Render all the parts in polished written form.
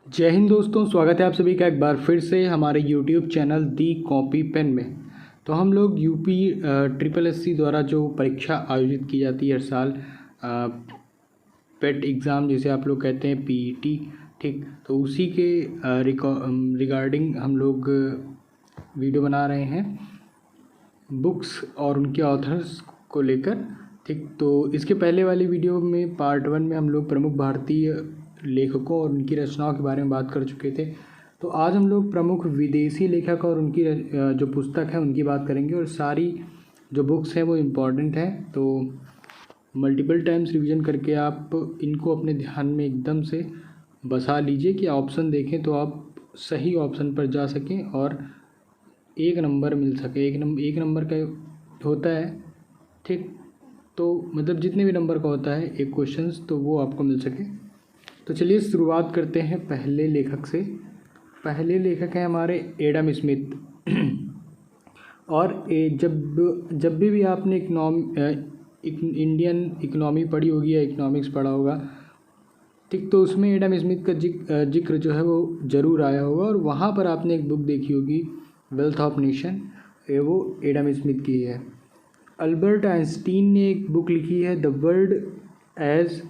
जय हिंद दोस्तों, स्वागत है आप सभी का एक बार फिर से हमारे YouTube चैनल दी कॉपी पेन में। तो हम लोग यूपी ट्रिपल एससी द्वारा जो परीक्षा आयोजित की जाती है हर साल, पेट एग्ज़ाम जिसे आप लोग कहते हैं पीईटी, ठीक, तो उसी के रिगार्डिंग हम लोग वीडियो बना रहे हैं बुक्स और उनके ऑथर्स को लेकर, ठीक। तो इसके पहले वाली वीडियो में पार्ट 1 में हम लोग प्रमुख भारतीय लेखकों और उनकी रचनाओं के बारे में बात कर चुके थे। तो आज हम लोग प्रमुख विदेशी लेखक और उनकी जो पुस्तक है उनकी बात करेंगे, और सारी जो बुक्स हैं वो इम्पॉर्टेंट हैं। तो मल्टीपल टाइम्स रिवीजन करके आप इनको अपने ध्यान में एकदम से बसा लीजिए कि ऑप्शन देखें तो आप सही ऑप्शन पर जा सकें और एक नंबर मिल सके। एक नंबर का होता है, ठीक, तो मतलब जितने भी नंबर का होता है एक क्वेश्चंस, तो वो आपको मिल सके। तो चलिए शुरुआत करते हैं पहले लेखक से। पहले लेखक हैं हमारे एडम स्मिथ। और जब भी आपने इंडियन इकोनॉमी पढ़ी होगी या इकोनॉमिक्स पढ़ा होगा, ठीक, तो उसमें एडम स्मिथ का जिक्र जो है वो ज़रूर आया होगा, और वहाँ पर आपने एक बुक देखी होगी वेल्थ ऑफ नेशन, वो एडम स्मिथ की है। अल्बर्ट आइंस्टीन ने एक बुक लिखी है the world as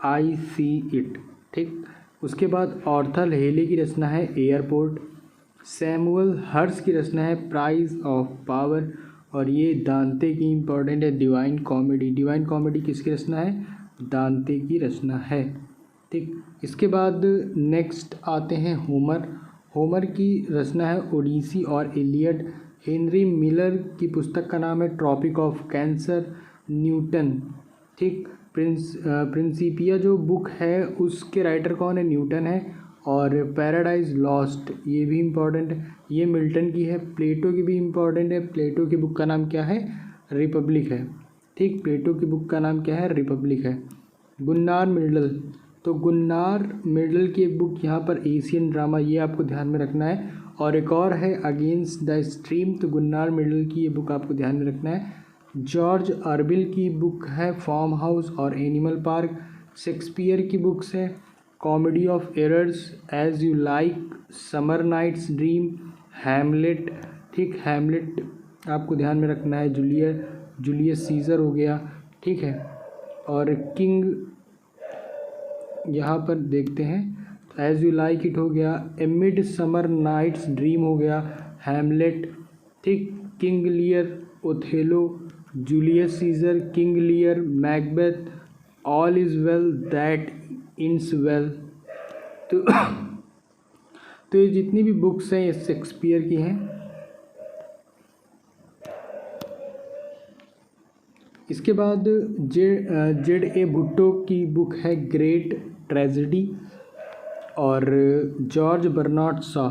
I see it, ठीक। उसके बाद ऑर्थर हेले की रचना है एयरपोर्ट। सैमुअल हर्स की रचना है प्राइज ऑफ पावर, और ये दांते की इम्पोर्टेंट है डिवाइन कॉमेडी। डिवाइन कॉमेडी किसकी रचना है? दांते की रचना है, ठीक। इसके बाद नेक्स्ट आते हैं होमर। होमर की रचना है ओडिसी और इलियड। हेनरी मिलर की पुस्तक का नाम है ट्रॉपिक ऑफ कैंसर। न्यूटन, ठीक, प्रिंसिपिया जो बुक है उसके राइटर कौन है? न्यूटन है। और पैराडाइज लॉस्ट, ये भी इम्पॉर्टेंट है, ये मिल्टन की है। प्लेटो की भी इम्पॉर्टेंट है। प्लेटो की बुक का नाम क्या है? रिपब्लिक है, ठीक। प्लेटो की बुक का नाम क्या है? रिपब्लिक है। गुन्नार मिर्डल, तो गुन्नार मिर्डल की एक बुक यहाँ पर एशियन ड्रामा, ये आपको ध्यान में रखना है। और एक और है अगेंस्ट द स्ट्रीम, तो गुन्नार मिर्डल की ये बुक आपको ध्यान में रखना है। जॉर्ज ऑरवेल की बुक है फार्म हाउस और एनिमल पार्क। शेक्सपियर की बुक्स है comedy of errors, as you like, summer night's dream, Hamlet, ठीक। हैमलेट आपको ध्यान में रखना है। जूलियस सीजर हो गया, ठीक है। और किंग यहाँ पर देखते हैं, एज यू लाइक इट हो गया। एमिड समर नाइट्स ड्रीम हो गया। हैमलेट, ठीक। King Lear, Othello, Julius Caesar, King Lear, Macbeth, all is well that ends well. तो ये जितनी भी बुक्स हैं ये शेक्सपियर की हैं। इसके बाद जेड ए भुट्टो की बुक है ग्रेट ट्रेजेडी। और जॉर्ज बर्नार्ड शॉ,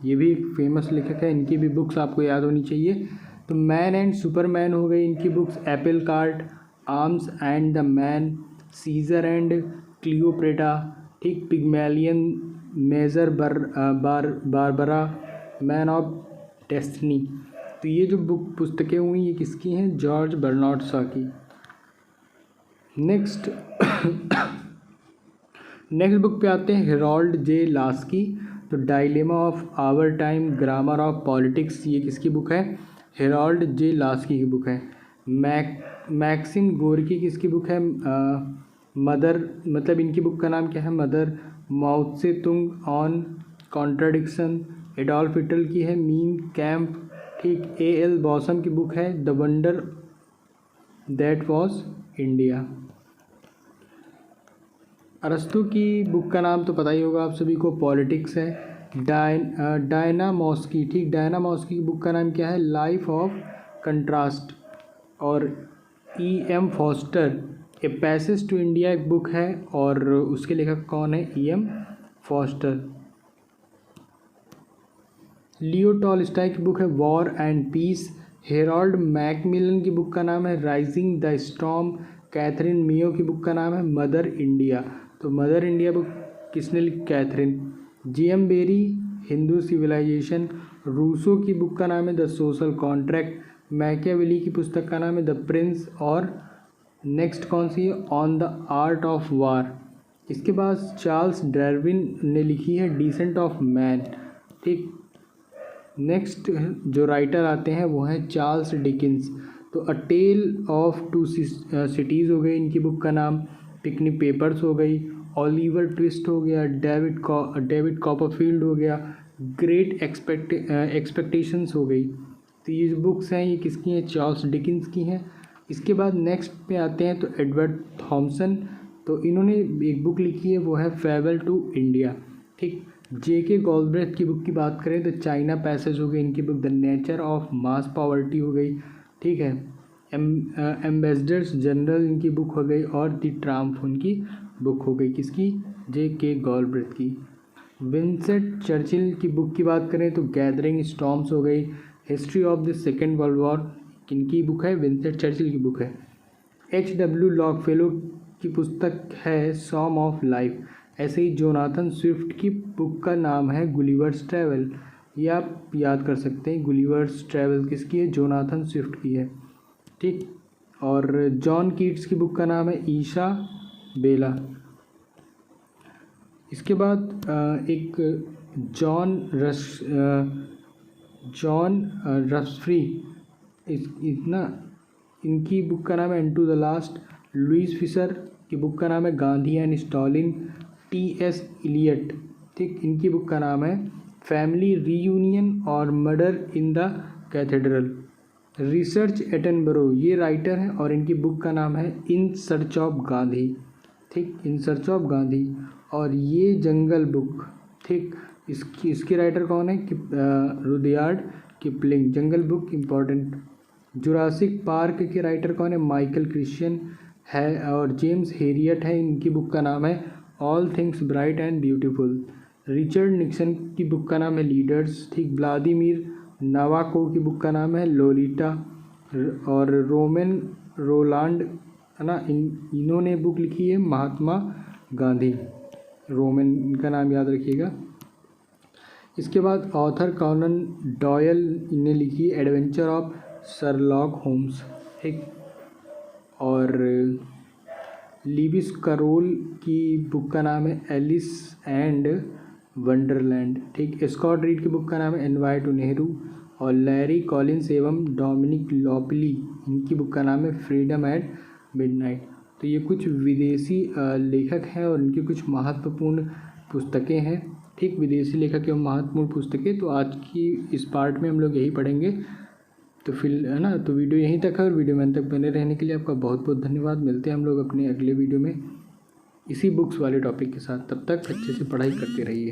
ये भी एक फेमस लेखक है, इनकी भी बुक्स आपको याद होनी चाहिए। तो मैन एंड सुपरमैन हो गई इनकी books. Apple Cart, Arms and the Man, Caesar and Cleopatra, ठीक। Pygmalion, Major Barbara, Man of Destiny. तो ये जो पुस्तकें हुई ये किसकी हैं? जॉर्ज बर्नार्ड शॉ की। नेक्स्ट बुक पे आते हैं हेरोल्ड जे लास्की। तो dilemma of our time, grammar of politics, ये किसकी बुक है? हेरोल्ड जे लास्की की बुक है। मैक्सिम गोर्की किसकी बुक है? मदर, मतलब इनकी बुक का नाम क्या है? मदर। माओ त्से तुंग ऑन कॉन्ट्राडिक्शन, एडोल्फ हिटलर की है मीन कैंप, ठीक। एल बॉसम की बुक है the wonder that was India. अरस्तु की बुक का नाम तो पता ही होगा आप सभी को, पॉलिटिक्स है। डायना मॉस्की, ठीक। डायना मॉस्की की बुक का नाम क्या है? Life of Contrast. और E M Forster, A Passage to India एक बुक है, और उसके लेखक कौन है? E M Forster. Leo Tolstoy की बुक है War and Peace. Harold Macmillan की बुक का नाम है Rising the Storm. Katherine Mayo की बुक का नाम है मदर इंडिया। तो मदर इंडिया बुक किसने लिखी? Katherine. G M Berry, Hindu civilisation. Rousseau की बुक का नाम है द सोशल कॉन्ट्रैक्ट। मैकियावेली की पुस्तक का नाम है द प्रिंस। और नेक्स्ट कौन सी है? On the art of war. इसके बाद चार्ल्स डार्विन ने लिखी है डिसेंट ऑफ मैन। ठीक, नेक्स्ट जो राइटर आते हैं वो हैं चार्ल्स डिकिंस। तो अ टेल ऑफ टू सिटीज़ हो गई इनकी बुक का नाम, पिकनिक पेपर्स हो गई, ओलिवर ट्विस्ट हो गया, डेविड कॉपरफील्ड हो गया, ग्रेट एक्सपेक्टेशंस हो गई। तो ये जो बुक्स हैं ये किसकी हैं? चार्ल्स डिकिंस की हैं। इसके बाद नेक्स्ट पे आते हैं तो एडवर्ड थॉमसन। तो इन्होंने एक बुक लिखी है वो है फेबल टू इंडिया। ठीक, J.K. गॉलब्रेथ की बुक की बात करें तो चाइना पैसेज हो गई इनकी book, the nature of mass poverty हो गई। ठीक है, एम्बेसडर्स जनरल इनकी बुक हो गई, और द ट्राम्फ उनकी बुक हो गई, किसकी? J.K. गॉलब्रेथ की। विंसेंट चर्चिल की बुक की बात करें तो गैदरिंग स्टॉर्म्स हो गई, history of the second world war किनकी बुक है? विंसेंट चर्चिल की बुक है। H.W. लॉन्गफेलो की पुस्तक है सॉन्ग ऑफ लाइफ। ऐसे ही जोनाथन स्विफ्ट की बुक का नाम है गुलिवर्स ट्रैवल, ये आप याद कर सकते हैं। गुलिवर्स ट्रैवल किसकी है? जोनाथन स्विफ्ट की है। ठीक, और जॉन कीट्स की बुक का नाम है ईशा बेला। इसके बाद एक जॉन रस्फ्री इनकी बुक का नाम है into the last. Louis Fischer की बुक का नाम है Gandhi and Stalin. T.S. Elliot, ठीक, इनकी बुक का नाम है फैमिली रीयूनियन और murder in the cathedral. Research Attenborough ये राइटर हैं और इनकी बुक का नाम है इन सर्च ऑफ गांधी। ठीक, इन सर्च ऑफ गांधी। और ये जंगल बुक, ठीक, इसकी राइटर कौन है? Rudyard Kipling. Jungle Book important. Jurassic Park के राइटर कौन है? माइकल क्रिश्चियन है, और जेम्स हेरियट है, इनकी बुक का नाम है all things bright and beautiful. Richard Nixon की बुक का नाम है लीडर्स। ठीक, व्लादिमीर नावाको की बुक का नाम है लोलिटा, और रोमन रोलांड है ना, इन्होंने बुक लिखी है महात्मा गांधी। रोमन इनका नाम याद रखिएगा। इसके बाद ऑथर कॉनन डॉयल ने लिखी एडवेंचर ऑफ शर्लॉक होम्स। ठीक, और लीविस कैरोल की बुक का नाम है एलिस एंड वंडरलैंड। ठीक, स्कॉट रीड की बुक का नाम है इनवाई टू नेहरू, और लैरी कॉलिंस एवं डोमिनिक लॉपली इनकी बुक का नाम है फ्रीडम एट मिडनाइट। तो ये कुछ विदेशी लेखक हैं और इनकी कुछ महत्वपूर्ण पुस्तकें हैं। ठीक, विदेशी लेखक एवं महत्वपूर्ण पुस्तकें। तो आज की इस पार्ट में हम लोग यही पढ़ेंगे। तो फिर है ना, तो वीडियो यहीं तक है, और वीडियो में अंत तक बने रहने के लिए आपका बहुत बहुत धन्यवाद। मिलते हैं हम लोग अपने अगले वीडियो में इसी बुक्स वाले टॉपिक के साथ। तब तक अच्छे से पढ़ाई करते रहिए।